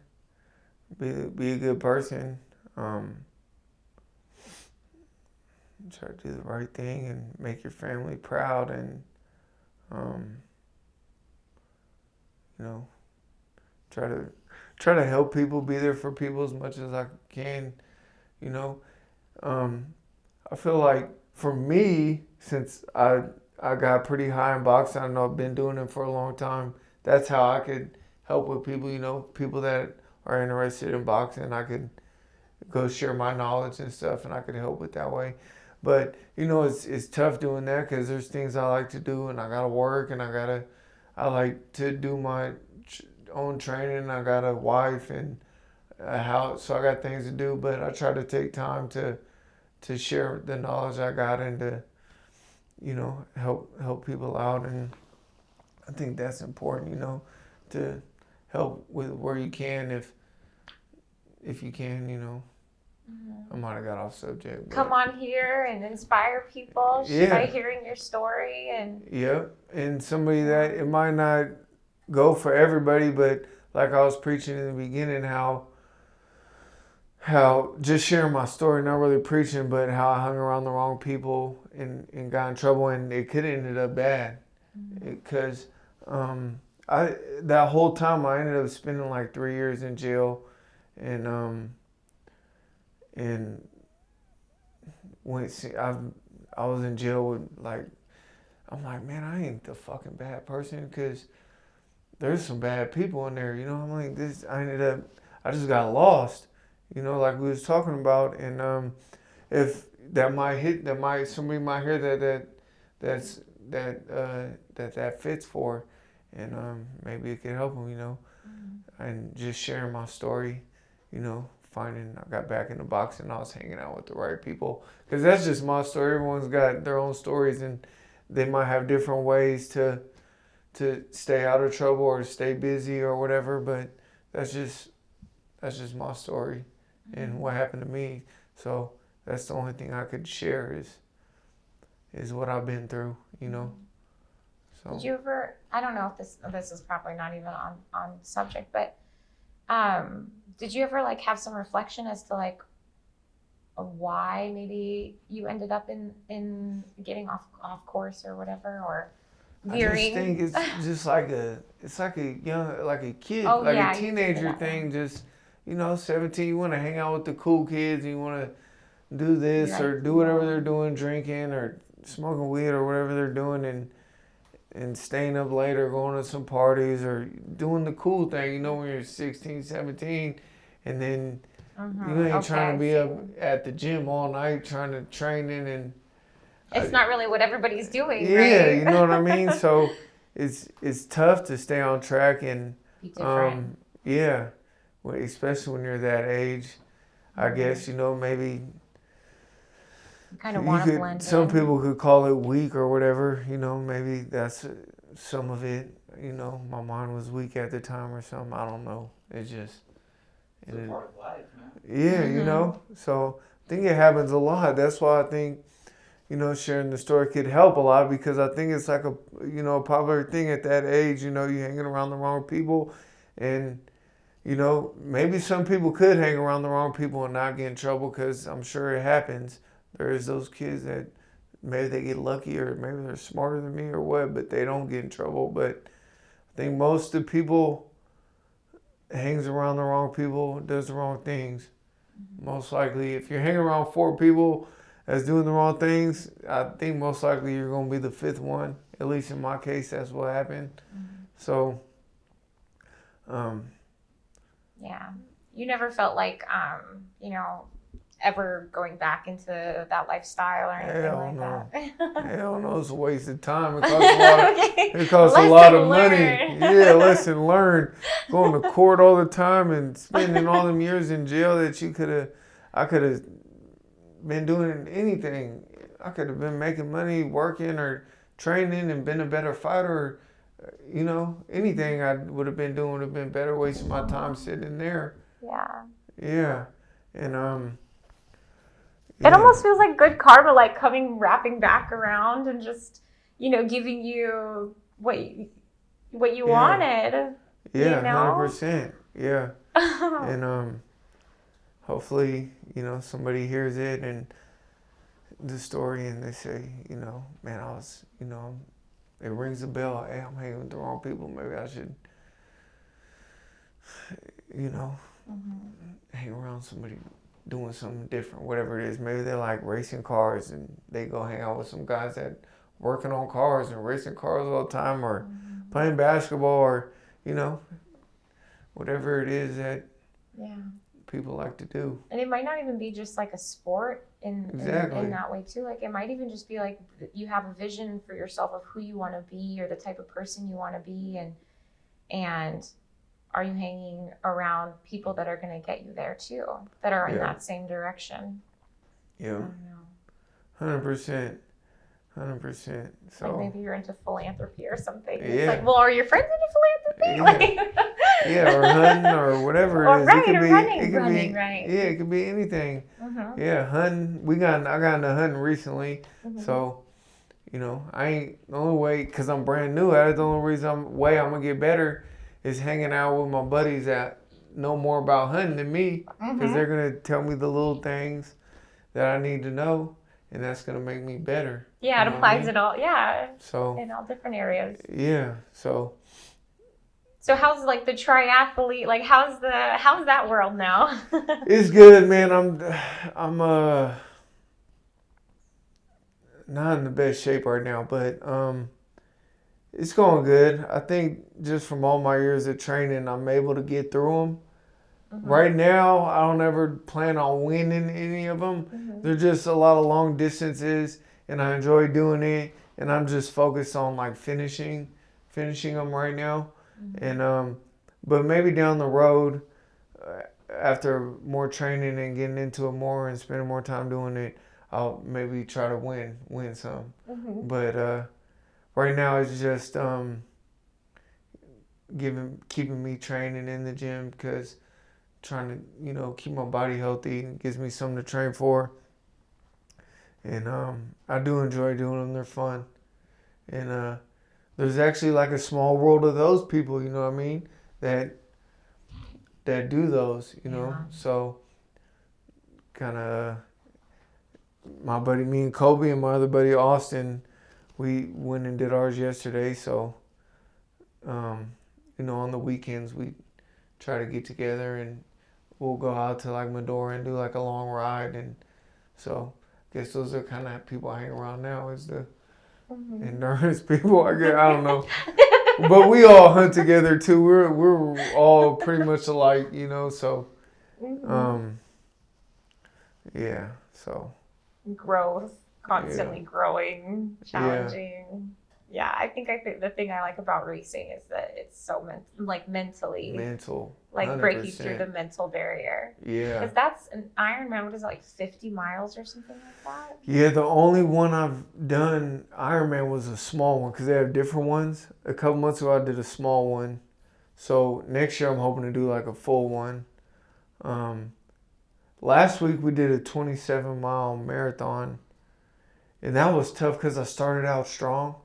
Be a good person. Try to do the right thing and make your family proud, and you know, try to help people, be there for people as much as I can. You know, I feel like for me, since I got pretty high in boxing, I know I've been doing it for a long time. That's how I could help with people. You know, people that are interested in boxing, I could go share my knowledge and stuff, and I could help it that way. But you know, it's tough doing that because there's things I like to do, and I gotta work, and I like to do my own training. I got a wife and a house, so I got things to do. But I try to take time to share the knowledge I got and to, you know, help people out, and I think that's important. You know, to help with where you can, if you can, you know. I might have got off subject. Come on here and inspire people by hearing your story. And yep, and somebody that it might not go for everybody, but like I was preaching in the beginning, how just sharing my story, not really preaching, but how I hung around the wrong people and got in trouble, and it could have ended up bad, because that whole time I ended up spending like 3 years in jail, and when I was in jail with, like, I'm like, man, I ain't the fucking bad person, because there's some bad people in there, you know. I'm like, I just got lost, you know, like we was talking about, and if somebody might hear that fits for, and maybe it could help them, you know, and just sharing my story, you know. I got back into boxing, I was hanging out with the right people, because that's just my story. Everyone's got their own stories, and they might have different ways to stay out of trouble or stay busy or whatever, but that's just my story and what happened to me. So that's the only thing I could share is what I've been through, you know. So did you ever, I don't know if this is probably not even on subject, but did you ever, like, have some reflection as to, like, why maybe you ended up in getting off course or whatever, or veering. think it's just like it's like a young, like a kid, Oh, like yeah, a you can teenager say that thing. Just, 17, you want to hang out with the cool kids, and you want to do this Right. or do whatever they're doing, drinking or smoking weed or whatever they're doing, and staying up late or going to some parties or doing the cool thing, when you're 16, 17, and then you ain't trying to be up at the gym all night trying to train in, and It's not really what everybody's doing, yeah, right? you know what I mean? So it's tough to stay on track, and Be different. yeah, especially when you're that age. I guess maybe You kind of want to blend some in. people could call it weak or whatever. Maybe that's some of it. My mind was weak at the time or something. I don't know. It's just It's a part of life, man. yeah, So I think it happens a lot. That's why I think sharing the story could help a lot, because I think it's like a a popular thing at that age. You hanging around the wrong people, and maybe some people could hang around the wrong people and not get in trouble, because I'm sure it happens. There's those kids that maybe they get lucky, or maybe they're smarter than me or what, but they don't get in trouble. But I think most of the people hangs around the wrong people, does the wrong things. Most likely, if you're hanging around 4 people that's doing the wrong things, I think most likely you're going to be the 5th one. At least in my case, that's what happened. So, Yeah. You never felt like, ever going back into that lifestyle or anything hell like no. that? Hell no, it's a waste of time. It costs a lot of, Okay. it costs a Lesson lot of money. learned. Yeah, lesson learned. Going to court all the time and spending all them years in jail that I could have been doing anything. I could have been making money, working or training, and been a better fighter. Anything I would have been doing would have been better, wasting my time sitting there. Yeah. Yeah. And It almost feels like good karma, like wrapping back around and just, giving you what you wanted. Yeah, 100%. 100%. Yeah. And hopefully, somebody hears it and the story, and they say, man, I was, it rings a bell. Hey, I'm hanging with the wrong people. Maybe I should, hang around somebody doing something different, whatever it is. Maybe they like racing cars and they go hang out with some guys that working on cars and racing cars all the time, or playing basketball, or whatever it is that people like to do. And it might not even be just like a sport in that way too. Like it might even just be like you have a vision for yourself of who you want to be or the type of person you want to be, and are you hanging around people that are going to get you there too, that are in that same direction? Yeah. I don't know. 100%. 100%. So like maybe you're into philanthropy or something. Yeah. It's like, well, are your friends into philanthropy? Yeah. Like, yeah, or hunting or whatever it or is. right, it could or be, running, it could running, be, right. Yeah, it could be anything. Mm-hmm. Yeah, hunting. I got into hunting recently, so I ain't the only way, because I'm brand new at it. The only I'm gonna get better is hanging out with my buddies that know more about hunting than me, because they're gonna tell me the little things that I need to know, and that's gonna make me better. Yeah, it applies in all. Yeah, so in all different areas. Yeah, so. So how's like the triathlete? Like how's that world now? It's good, man. I'm not in the best shape right now, but it's going good. I think just from all my years of training, I'm able to get through them. Right now, I don't ever plan on winning any of them. They're just a lot of long distances, and I enjoy doing it. And I'm just focused on like finishing them right now. And but maybe down the road, after more training and getting into it more and spending more time doing it, I'll maybe try to win some. But right now it's just keeping me training in the gym, because trying to keep my body healthy and gives me something to train for. And I do enjoy doing them. They're fun. And there's actually like a small world of those people, you know what I mean, that do those, So kind of my buddy, me and Kobe, and my other buddy Austin, we went and did ours yesterday. So, on the weekends we try to get together and we'll go out to like Medora and do like a long ride. And so I guess those are kind of people I hang around now is the endurance people. I guess I don't know, but we all hunt together too. We're all pretty much alike, So, yeah. So growth, constantly growing, challenging. Yeah, I think the thing I like about racing is that it's so mentally mental, like 100%. breaking through the mental barrier. Yeah, because that's an Ironman. What is it, like 50 miles or something like that? Yeah, the only one I've done Ironman was a small one because they have different ones. A couple months ago I did a small one, so next year I'm hoping to do like a full one. Last week we did a 27-mile marathon, and that was tough because I started out strong.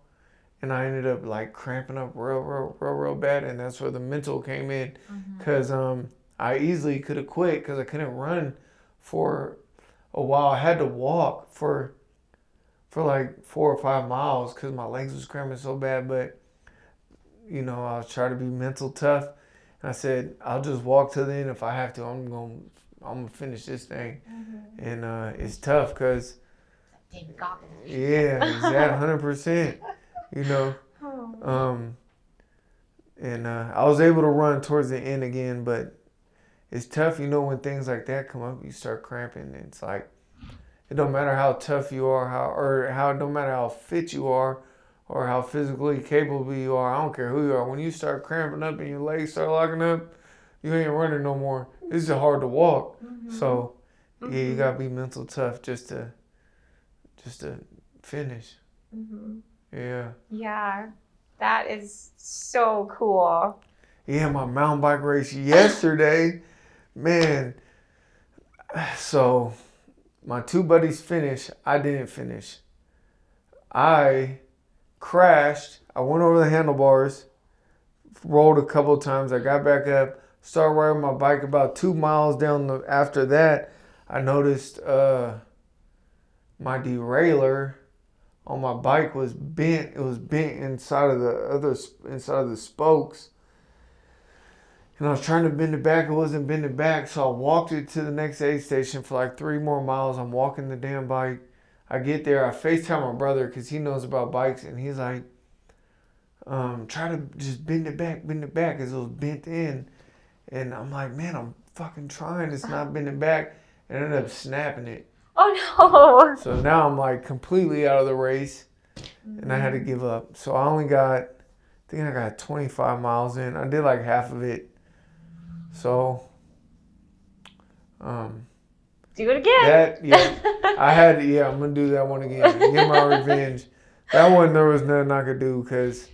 And I ended up like cramping up real bad, and that's where the mental came in. Because I easily could have quit because I couldn't run for a while. I had to walk for like 4 or 5 miles because my legs was cramping so bad. But I was trying to be mental tough, and I said I'll just walk to the end if I have to. I'm gonna finish this thing, and it's tough because David Goggins. Yeah, exactly, 100%. And I was able to run towards the end again, but it's tough, when things like that come up, you start cramping. And it's like, it don't matter how tough you are, no matter how fit you are, or how physically capable you are. I don't care who you are. When you start cramping up and your legs start locking up, you ain't running no more. It's just hard to walk. So, yeah, you gotta be mental tough just to finish. Yeah. Yeah, that is so cool. Yeah, my mountain bike race yesterday, man. So my two buddies finished. I didn't finish. I crashed. I went over the handlebars, rolled a couple of times. I got back up, started riding my bike. About 2 miles down after that, I noticed my derailleur on my bike was bent. It was bent inside of the spokes. And I was trying to bend it back. It wasn't bending back. So I walked it to the next aid station for like 3 more miles. I'm walking the damn bike. I get there. I FaceTime my brother because he knows about bikes. And he's like, try to just bend it back because it was bent in. And I'm like, man, I'm fucking trying. It's not bending back. And I ended up snapping it. Oh no! So now I'm like completely out of the race, and I had to give up. So I think I got 25 miles in. I did like half of it. So, do it again. I'm gonna do that one again. Get my revenge. That one there was nothing I could do because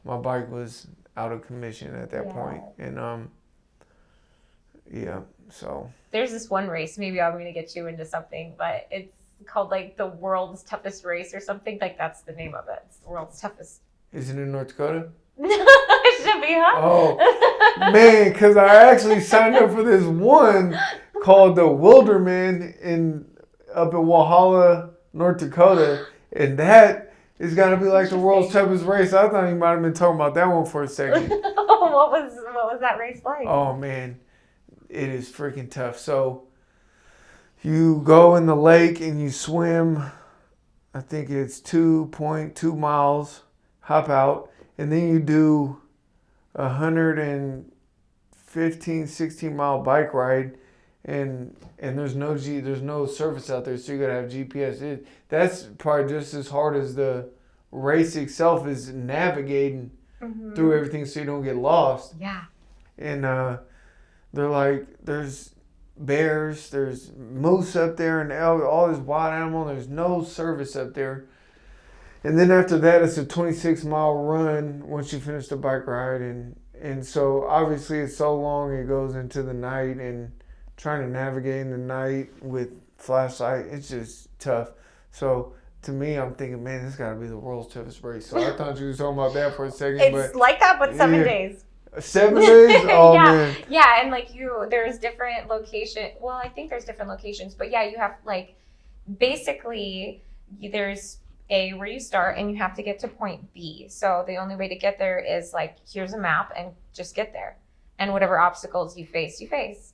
my bike was out of commission at that point. And so. There's this one race, maybe I'm going to get you into something, but it's called like the world's toughest race or something. Like that's the name of it. It's the world's toughest. Is it in North Dakota? It should be, huh? Oh, man, because I actually signed up for this one called the Wilderman up in Walhalla, North Dakota. And that is got to be like the world's toughest race. I thought you might have been talking about that one for a second. What was that race like? Oh, man. It is freaking tough. So you go in the lake and you swim, I think it's 2.2 miles, hop out, and then you do 115, 16-mile bike ride, and there's no surface out there, so you gotta have GPS. That's probably just as hard as the race itself is navigating through everything so you don't get lost. Yeah. And they're like, there's bears, there's moose up there, and all this wild animal. There's no service up there. And then after that, it's a 26-mile run once you finish the bike ride. And so obviously it's so long, it goes into the night, and trying to navigate in the night with flashlight, it's just tough. So to me, I'm thinking, man, this got to be the world's toughest race. So I thought you were talking about that for a second. It's like that, but 7 days. 7 days? Oh, yeah. man. Yeah, and like there's different location. Well, I think there's different locations, but yeah, you have like basically there's A, where you start, and you have to get to point B. So the only way to get there is like, here's a map and just get there. And whatever obstacles you face, you face.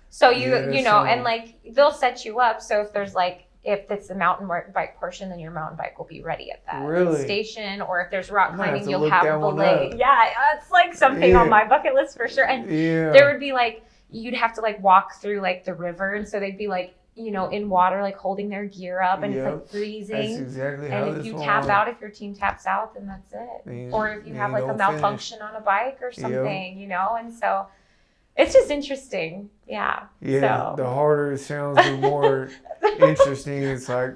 So you know, and like they'll set you up. So if there's like, if it's the mountain bike portion, then your mountain bike will be ready at that station. Or if there's rock climbing, you'll have the lake. Yeah, it's like something on my bucket list for sure. And there would be like, you'd have to like walk through like the river. And so they'd be like, you know, in water, like holding their gear up, and it's like freezing. That's exactly how and if you tap out, if your team taps out, then that's it. Or if you have like a malfunction on a bike or something, you know, and so it's just interesting. Yeah. Yeah. So. The harder it sounds, the more interesting. It's like,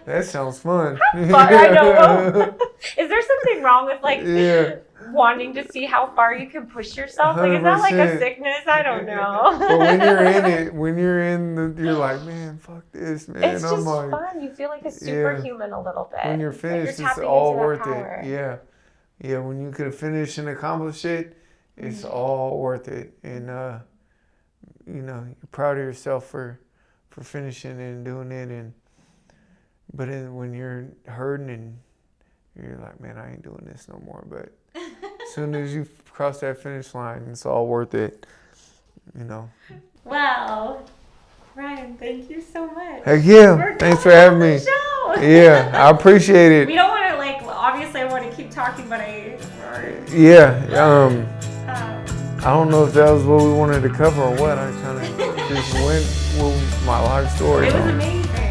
that sounds fun. I know. Is there something wrong with like wanting to see how far you can push yourself? Like, is that like a sickness? I don't know. But when you're in it, you're like, man, fuck this, man. It's just fun. You feel like a superhuman a little bit. When you're finished, it's all worth it. Yeah. Yeah, when you could finish and accomplish it, it's all worth it. And, you know, you're proud of yourself for finishing and doing it. But when you're hurting and you're like, man, I ain't doing this no more. But as soon as you cross that finish line, it's all worth it, you know. Wow. Ryan, thank you so much. Heck yeah. Thanks for having me. Yeah, I appreciate it. We don't want to, like, obviously I want to keep talking, but I don't know if that was what we wanted to cover or what. I kind of just went with my life story. It was amazing.